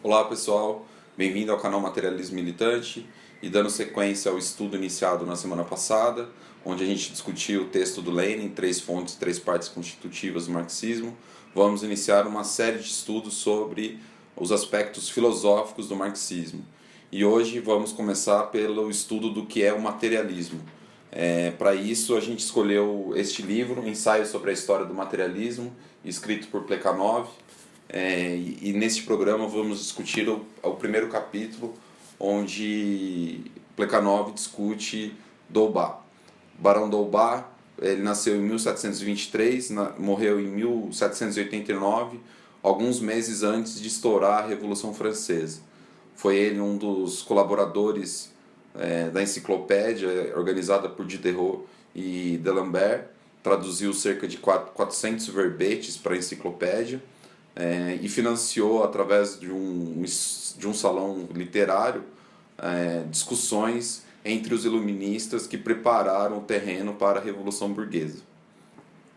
Olá pessoal, bem-vindo ao canal Materialismo Militante e dando sequência ao estudo iniciado na semana passada, onde a gente discutiu o texto do Lenin, 3 fontes e 3 partes constitutivas do marxismo. Vamos iniciar uma série de estudos sobre os aspectos filosóficos do marxismo. E hoje vamos começar pelo estudo do que é o materialismo. Para isso a gente escolheu este livro, Ensaio sobre a História do Materialismo, escrito por Plekhanov. E neste programa vamos discutir o primeiro capítulo, onde Plekhanov discute Dolbach. Barão Dolbach, ele nasceu em 1723, morreu em 1789, alguns meses antes de estourar a Revolução Francesa. Foi ele um dos colaboradores da enciclopédia organizada por Diderot e D'Alembert, traduziu cerca de 400 verbetes para a enciclopédia, e financiou, através de um salão literário, discussões entre os iluministas que prepararam o terreno para a Revolução Burguesa.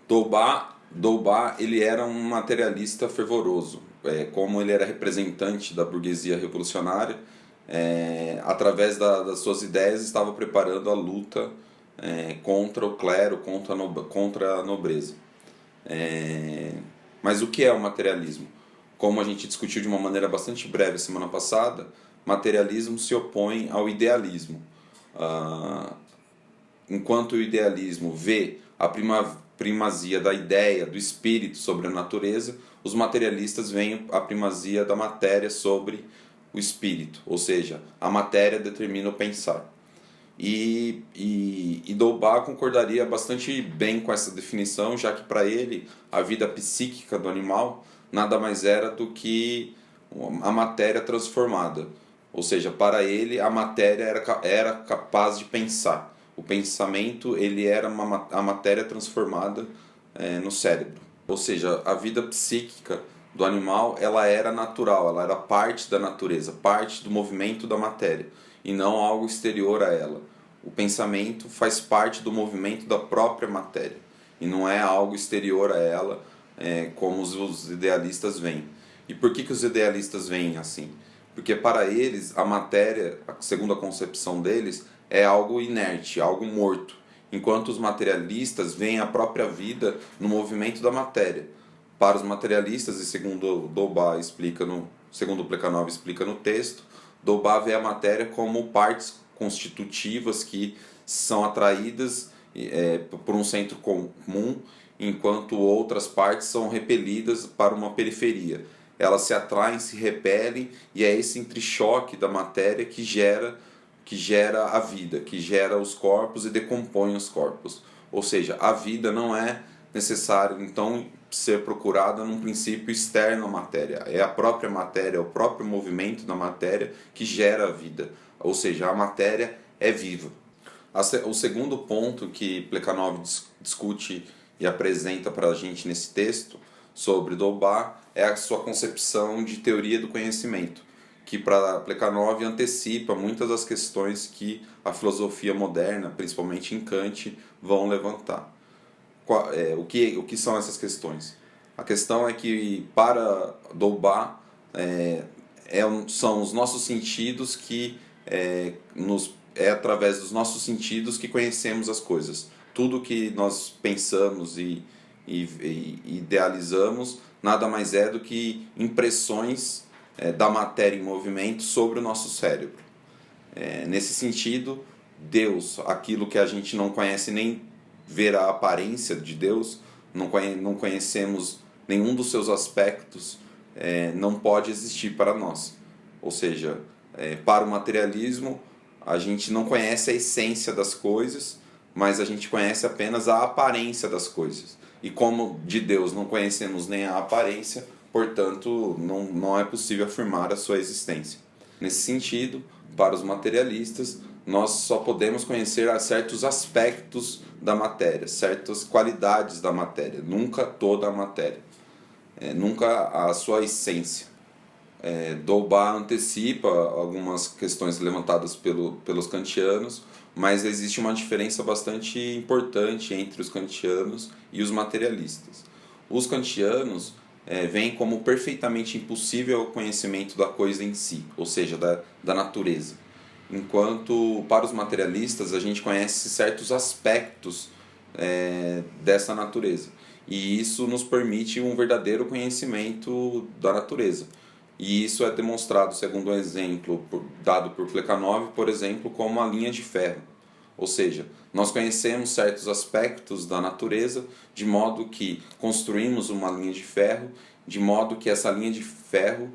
Dolbach ele era um materialista fervoroso. Como ele era representante da burguesia revolucionária, através das suas ideias estava preparando a luta contra o clero, contra a nobreza. Mas o que é o materialismo? Como a gente discutiu de uma maneira bastante breve semana passada, materialismo se opõe ao idealismo. Enquanto o idealismo vê a primazia da ideia, do espírito sobre a natureza, os materialistas veem a primazia da matéria sobre o espírito, ou seja, a matéria determina o pensar. E Dolbach concordaria bastante bem com essa definição, já que para ele a vida psíquica do animal nada mais era do que a matéria transformada. Ou seja, para ele a matéria era capaz de pensar. O pensamento ele era a matéria transformada no cérebro. Ou seja, a vida psíquica do animal ela era natural, ela era parte da natureza, parte do movimento da matéria, e não algo exterior a ela. O pensamento faz parte do movimento da própria matéria e não é algo exterior a ela, como os idealistas veem. E por que os idealistas veem assim? Porque para eles a matéria, segundo a concepção deles, é algo inerte, algo morto, enquanto os materialistas veem a própria vida no movimento da matéria. Para os materialistas, e segundo segundo Plekhanov explica no texto, Dolbach vê a matéria como partes constitutivas que são atraídas por um centro comum, enquanto outras partes são repelidas para uma periferia. Elas se atraem, se repelem, e é esse entrechoque da matéria que gera a vida, que gera os corpos e decompõe os corpos. Ou seja, a vida não é necessário então ser procurada num princípio externo à matéria. É a própria matéria, é o próprio movimento da matéria que gera a vida. Ou seja, a matéria é viva. O segundo ponto que Plekhanov discute e apresenta para a gente nesse texto sobre Dolbach é a sua concepção de teoria do conhecimento, que para Plekhanov antecipa muitas das questões que a filosofia moderna, principalmente em Kant, vão levantar. O que são essas questões? A questão é que para Dolbach são os nossos sentidos que é através dos nossos sentidos que conhecemos as coisas. Tudo que nós pensamos e idealizamos nada mais é do que impressões da matéria em movimento sobre o nosso cérebro. Nesse sentido, Deus, aquilo que a gente não conhece nem ver a aparência de Deus, não conhecemos nenhum dos seus aspectos, não pode existir para nós. Ou seja, para o materialismo, a gente não conhece a essência das coisas, mas a gente conhece apenas a aparência das coisas. E como de Deus não conhecemos nem a aparência, portanto, não é possível afirmar a sua existência. Nesse sentido, para os materialistas, nós só podemos conhecer certos aspectos da matéria, certas qualidades da matéria, nunca toda a matéria, nunca a sua essência. Dolbach antecipa algumas questões levantadas pelos kantianos, mas existe uma diferença bastante importante entre os kantianos e os materialistas. Os kantianos veem como perfeitamente impossível o conhecimento da coisa em si, ou seja, da natureza. Enquanto para os materialistas a gente conhece certos aspectos dessa natureza. E isso nos permite um verdadeiro conhecimento da natureza. E isso é demonstrado, segundo um exemplo dado por Plekhanov, por exemplo, como a linha de ferro. Ou seja, nós conhecemos certos aspectos da natureza, de modo que construímos uma linha de ferro, de modo que essa linha de ferro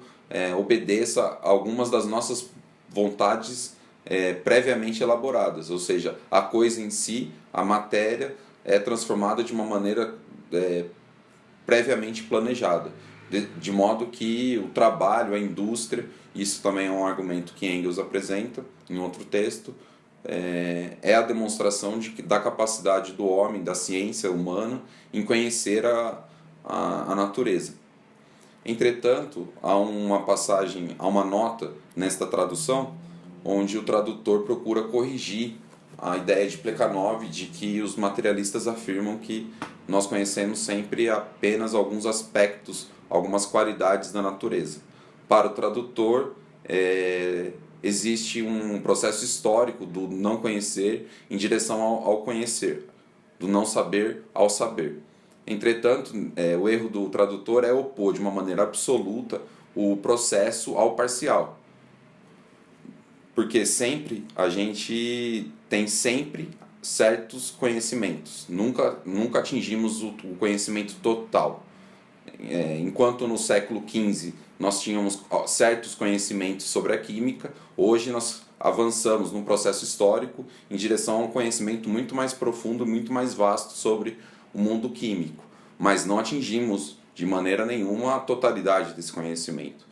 obedeça a algumas das nossas vontades previamente elaboradas. Ou seja, a coisa em si, a matéria, é transformada de uma maneira previamente planejada. De modo que o trabalho, a indústria, isso também é um argumento que Engels apresenta em outro texto, é a demonstração da capacidade do homem, da ciência humana, em conhecer a natureza. Entretanto, há uma passagem, há uma nota nesta tradução, onde o tradutor procura corrigir a ideia de Plekhanov de que os materialistas afirmam que nós conhecemos sempre apenas alguns aspectos, algumas qualidades da natureza. Para o tradutor, existe um processo histórico do não conhecer em direção ao conhecer, do não saber ao saber. Entretanto, o erro do tradutor é opor de uma maneira absoluta o processo ao parcial. Porque sempre a gente tem sempre certos conhecimentos, nunca atingimos o conhecimento total. Enquanto no século XV nós tínhamos certos conhecimentos sobre a química, hoje nós avançamos num processo histórico em direção a um conhecimento muito mais profundo, muito mais vasto sobre o mundo químico, mas não atingimos de maneira nenhuma a totalidade desse conhecimento.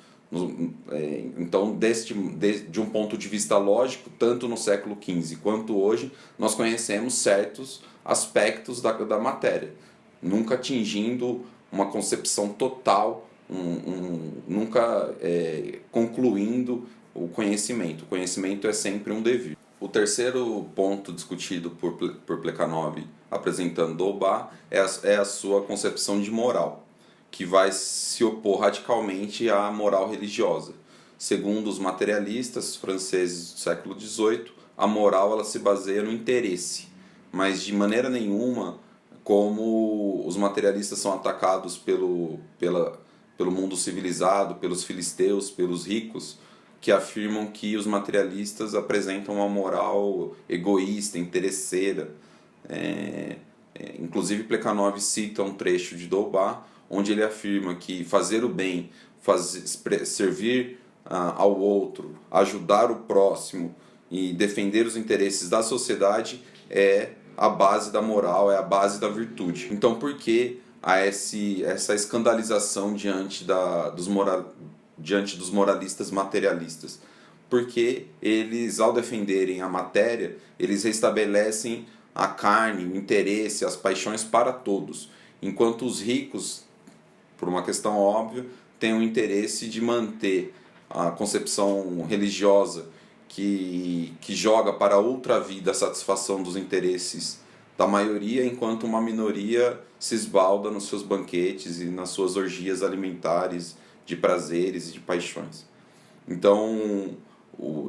Então, de um ponto de vista lógico, tanto no século XV quanto hoje, nós conhecemos certos aspectos da matéria, nunca atingindo uma concepção total, nunca concluindo o conhecimento. O conhecimento é sempre um devir. O terceiro ponto discutido por Plekhanov, apresentando Dolbach, é a sua concepção de moral, que vai se opor radicalmente à moral religiosa. Segundo os materialistas franceses do século XVIII, a moral ela se baseia no interesse, mas de maneira nenhuma como os materialistas são atacados pelo mundo civilizado, pelos filisteus, pelos ricos, que afirmam que os materialistas apresentam uma moral egoísta, interesseira. Inclusive Plekhanov cita um trecho de Dolbach, onde ele afirma que fazer o bem, servir ao outro, ajudar o próximo e defender os interesses da sociedade é a base da moral, é a base da virtude. Então, por que há essa escandalização diante dos moralistas materialistas? Porque eles, ao defenderem a matéria, eles restabelecem a carne, o interesse, as paixões para todos, enquanto os ricos, por uma questão óbvia, têm o interesse de manter a concepção religiosa que joga para outra vida a satisfação dos interesses da maioria, enquanto uma minoria se esbalda nos seus banquetes e nas suas orgias alimentares de prazeres e de paixões. Então,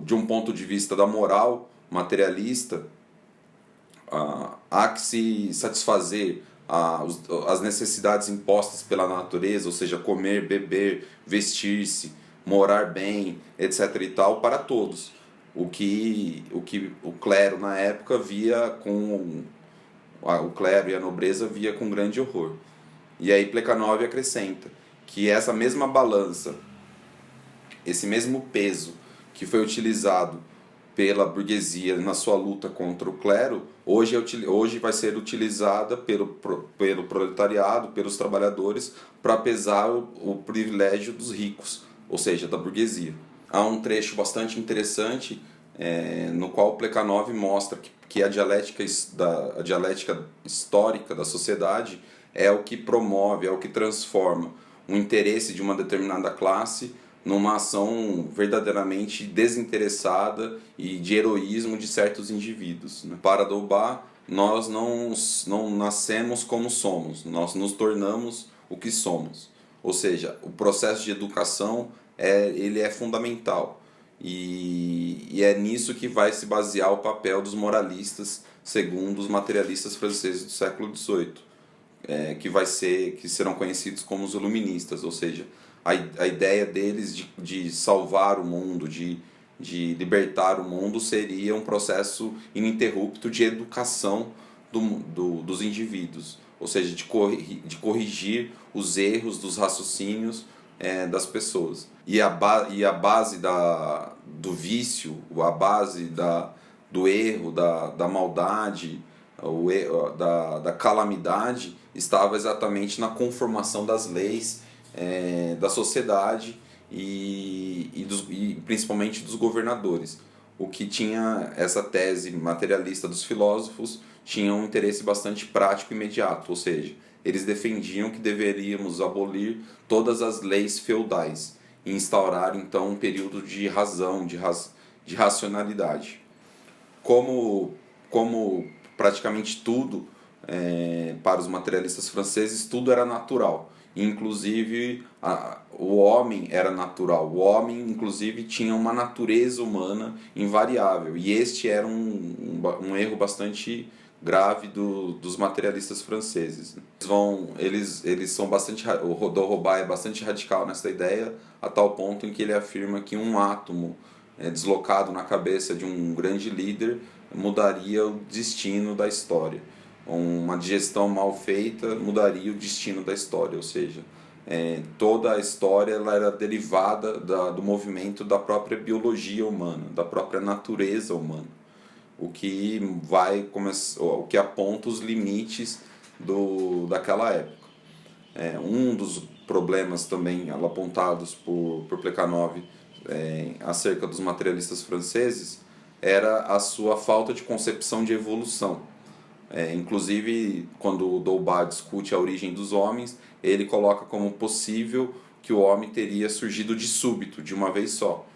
de um ponto de vista da moral materialista, há que se satisfazer as necessidades impostas pela natureza, ou seja, comer, beber, vestir-se, morar bem, etc. e tal, para todos. O que o clero na época via o clero e a nobreza via com grande horror. E aí Plekhanov acrescenta que essa mesma balança, esse mesmo peso que foi utilizado pela burguesia na sua luta contra o clero, hoje vai ser utilizada pelo proletariado, pelos trabalhadores, para pesar o privilégio dos ricos, ou seja, da burguesia. Há um trecho bastante interessante no qual Plekhanov mostra que a dialética histórica da sociedade é o que promove, é o que transforma o interesse de uma determinada classe numa ação verdadeiramente desinteressada e de heroísmo de certos indivíduos, né? Para Dolbach, nós não nascemos como somos, nós nos tornamos o que somos. Ou seja, o processo de educação ele é fundamental. E é nisso que vai se basear o papel dos moralistas, segundo os materialistas franceses do século XVIII, que serão conhecidos como os iluministas, ou seja, a ideia deles de salvar o mundo, de libertar o mundo, seria um processo ininterrupto de educação dos indivíduos, ou seja, de corrigir os erros dos raciocínios das pessoas. E a base do vício, a base do erro, da maldade, da calamidade, estava exatamente na conformação das leis da sociedade e principalmente dos governadores. O que tinha essa tese materialista dos filósofos tinha um interesse bastante prático e imediato, ou seja, eles defendiam que deveríamos abolir todas as leis feudais e instaurar então um período de razão, de racionalidade. Como praticamente tudo para os materialistas franceses, tudo era natural. Inclusive o homem era natural, o homem inclusive tinha uma natureza humana invariável, e este era um erro bastante grave dos materialistas franceses. Eles são bastante, o Dolbach é bastante radical nessa ideia, a tal ponto em que ele afirma que um átomo deslocado na cabeça de um grande líder mudaria o destino da história. Uma digestão mal feita mudaria o destino da história, ou seja, toda a história ela era derivada do movimento da própria biologia humana, da própria natureza humana, o que aponta os limites daquela época. Um dos problemas também apontados por Plekhanov acerca dos materialistas franceses era a sua falta de concepção de evolução. Inclusive, quando o Dolbach discute a origem dos homens, ele coloca como possível que o homem teria surgido de súbito, de uma vez só.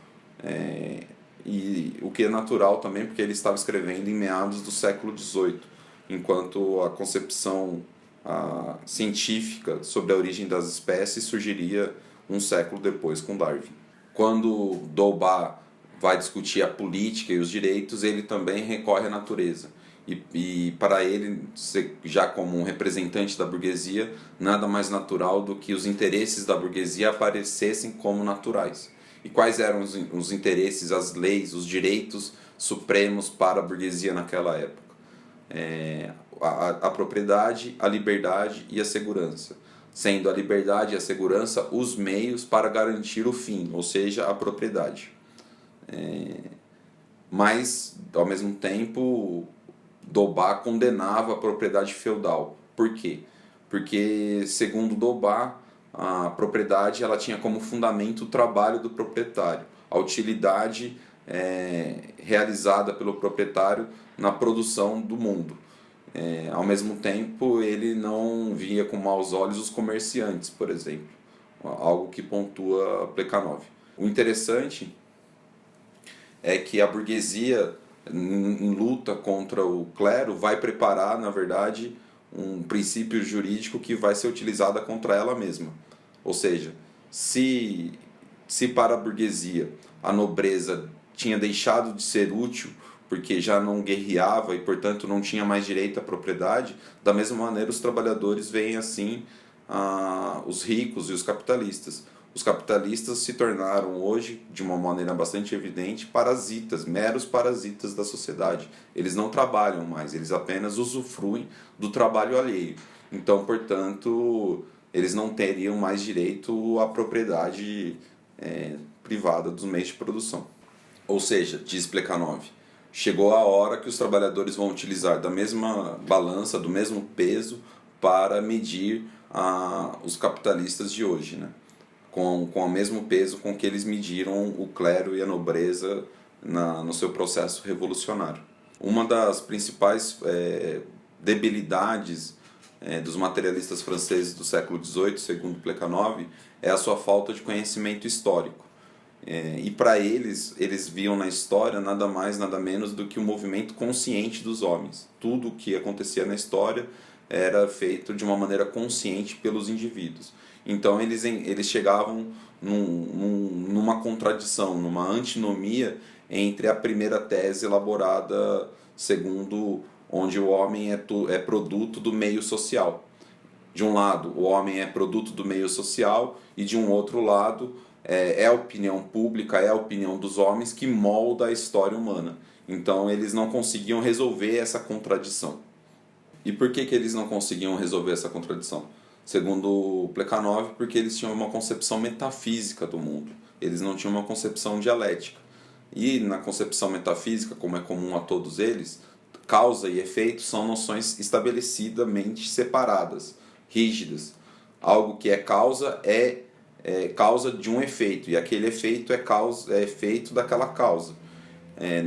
E o que é natural também, porque ele estava escrevendo em meados do século XVIII, enquanto a concepção científica sobre a origem das espécies surgiria um século depois, com Darwin. Quando Dolbach vai discutir a política e os direitos, ele também recorre à natureza. E para ele, já como um representante da burguesia, nada mais natural do que os interesses da burguesia aparecessem como naturais. E quais eram os interesses, as leis, os direitos supremos para a burguesia naquela época? A propriedade, a liberdade e a segurança. Sendo a liberdade e a segurança os meios para garantir o fim, ou seja, a propriedade. Mas, ao mesmo tempo, Dolbach condenava a propriedade feudal. Por quê? Porque, segundo Dolbach, a propriedade ela tinha como fundamento o trabalho do proprietário, a utilidade realizada pelo proprietário na produção do mundo. Ao mesmo tempo, ele não via com maus olhos os comerciantes, por exemplo, algo que pontua Plekhanov. O interessante é que a burguesia, em luta contra o clero, vai preparar, na verdade, um princípio jurídico que vai ser utilizado contra ela mesma. Ou seja, se para a burguesia a nobreza tinha deixado de ser útil porque já não guerreava e, portanto, não tinha mais direito à propriedade, da mesma maneira os trabalhadores veem assim os ricos e os capitalistas. Os capitalistas se tornaram hoje, de uma maneira bastante evidente, parasitas, meros parasitas da sociedade. Eles não trabalham mais, eles apenas usufruem do trabalho alheio. Então, portanto, eles não teriam mais direito à propriedade privada dos meios de produção. Ou seja, diz Plekhanov, chegou a hora que os trabalhadores vão utilizar da mesma balança, do mesmo peso, para medir os capitalistas de hoje, né? Com o mesmo peso com que eles mediram o clero e a nobreza no seu processo revolucionário. Uma das principais debilidades dos materialistas franceses do século XVIII, segundo Plekhanov, é a sua falta de conhecimento histórico. E para eles viam na história nada mais, nada menos do que um movimento consciente dos homens. Tudo o que acontecia na história era feito de uma maneira consciente pelos indivíduos. Então eles chegavam numa contradição, numa antinomia entre a primeira tese elaborada segundo onde o homem é produto do meio social. De um lado, o homem é produto do meio social, e de um outro lado, é a opinião pública, é a opinião dos homens que molda a história humana. Então eles não conseguiam resolver essa contradição. E por que eles não conseguiam resolver essa contradição? Segundo Plekhanov, porque eles tinham uma concepção metafísica do mundo. Eles não tinham uma concepção dialética. E na concepção metafísica, como é comum a todos eles, causa e efeito são noções estabelecidamente separadas, rígidas. Algo que é causa causa de um efeito, e aquele efeito é efeito daquela causa.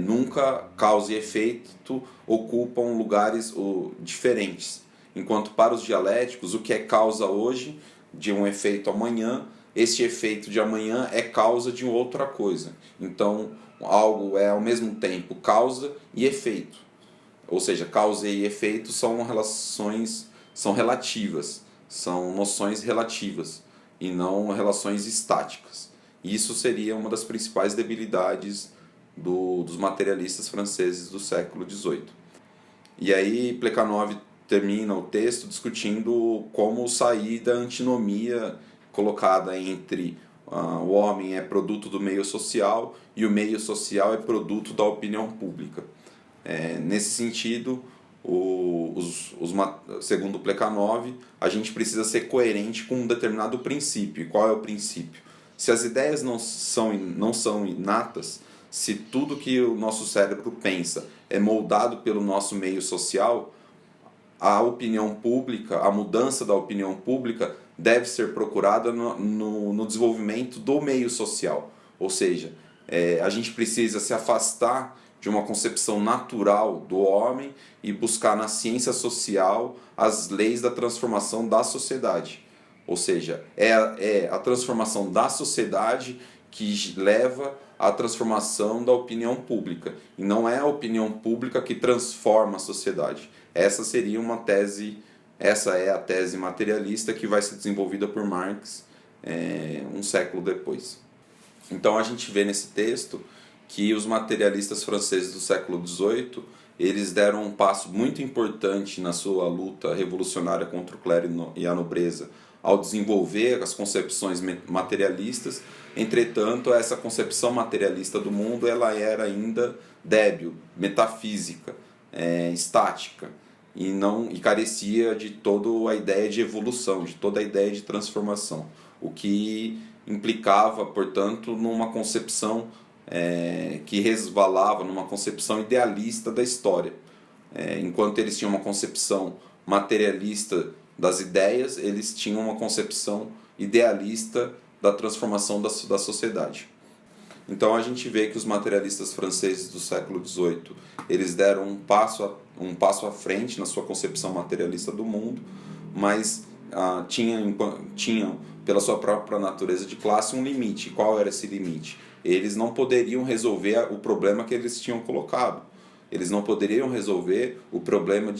Nunca causa e efeito ocupam lugares diferentes. Enquanto para os dialéticos, o que é causa hoje de um efeito amanhã, este efeito de amanhã é causa de outra coisa. Então, algo é ao mesmo tempo causa e efeito. Ou seja, causa e efeito são relativas, são noções relativas e não relações estáticas. Isso seria uma das principais debilidades dos materialistas franceses do século XVIII. E aí Plekhanov termina o texto discutindo como sair da antinomia colocada entre o homem é produto do meio social e o meio social é produto da opinião pública. Nesse sentido, segundo Plekhanov, a gente precisa ser coerente com um determinado princípio. E qual é o princípio? Se as ideias não são inatas, se tudo que o nosso cérebro pensa é moldado pelo nosso meio social, a opinião pública, a mudança da opinião pública deve ser procurada no desenvolvimento do meio social. Ou seja, a gente precisa se afastar de uma concepção natural do homem e buscar na ciência social as leis da transformação da sociedade. Ou seja, é a transformação da sociedade que leva à transformação da opinião pública. E não é a opinião pública que transforma a sociedade. Essa é a tese materialista que vai ser desenvolvida por Marx um século depois. Então a gente vê nesse texto que os materialistas franceses do século XVIII, eles deram um passo muito importante na sua luta revolucionária contra o clero e a nobreza, ao desenvolver as concepções materialistas. Entretanto, essa concepção materialista do mundo ela era ainda débil, metafísica, estática, e carecia de toda a ideia de evolução, de toda a ideia de transformação, o que implicava, portanto, numa concepção que resvalava numa concepção idealista da história. Enquanto eles tinham uma concepção materialista das ideias, eles tinham uma concepção idealista da transformação da sociedade. Então a gente vê que os materialistas franceses do século XVIII, eles deram um passo à frente na sua concepção materialista do mundo, mas tinham, pela sua própria natureza de classe, um limite. Qual era esse limite? Eles não poderiam resolver o problema que eles tinham colocado. Eles não poderiam resolver o problema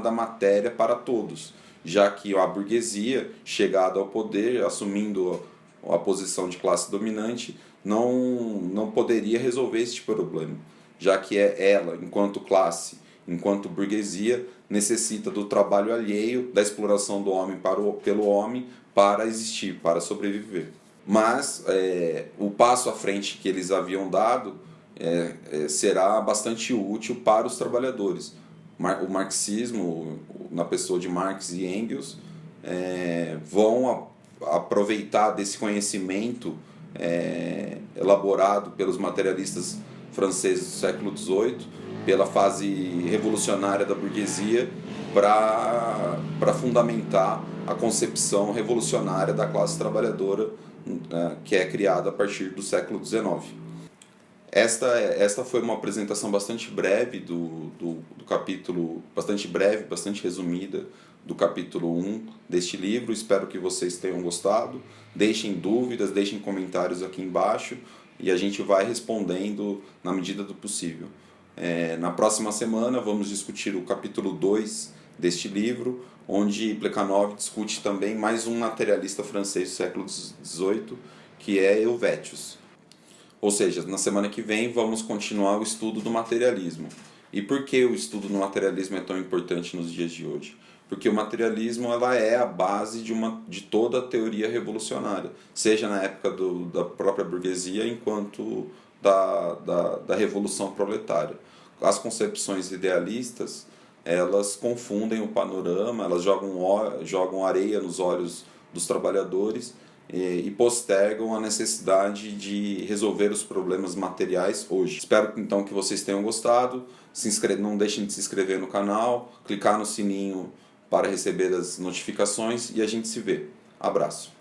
da matéria para todos, já que a burguesia, chegada ao poder, assumindo a posição de classe dominante, não poderia resolver este problema, já que ela, enquanto classe, enquanto burguesia, necessita do trabalho alheio, da exploração do homem pelo homem para existir, para sobreviver. Mas o passo à frente que eles haviam dado será bastante útil para os trabalhadores. O marxismo, na pessoa de Marx e Engels, vão aproveitar desse conhecimento elaborado pelos materialistas franceses do século XVIII, pela fase revolucionária da burguesia, para fundamentar a concepção revolucionária da classe trabalhadora que é criada a partir do século XIX. Esta foi uma apresentação bastante breve do capítulo, bastante breve, bastante resumida do capítulo 1 deste livro. Espero que vocês tenham gostado. Deixem dúvidas, deixem comentários aqui embaixo e a gente vai respondendo na medida do possível. Na próxima semana vamos discutir o capítulo 2 deste livro, onde Plekhanov discute também mais um materialista francês do século XVIII, que é Helvétius. Ou seja, na semana que vem vamos continuar o estudo do materialismo. E por que o estudo do materialismo é tão importante nos dias de hoje? Porque o materialismo ela é a base de toda a teoria revolucionária, seja na época da própria burguesia, enquanto da revolução proletária. As concepções idealistas, elas confundem o panorama, elas jogam areia nos olhos dos trabalhadores e postergam a necessidade de resolver os problemas materiais hoje. Espero então que vocês tenham gostado. Não deixem de se inscrever no canal, clicar no sininho para receber as notificações e a gente se vê. Abraço!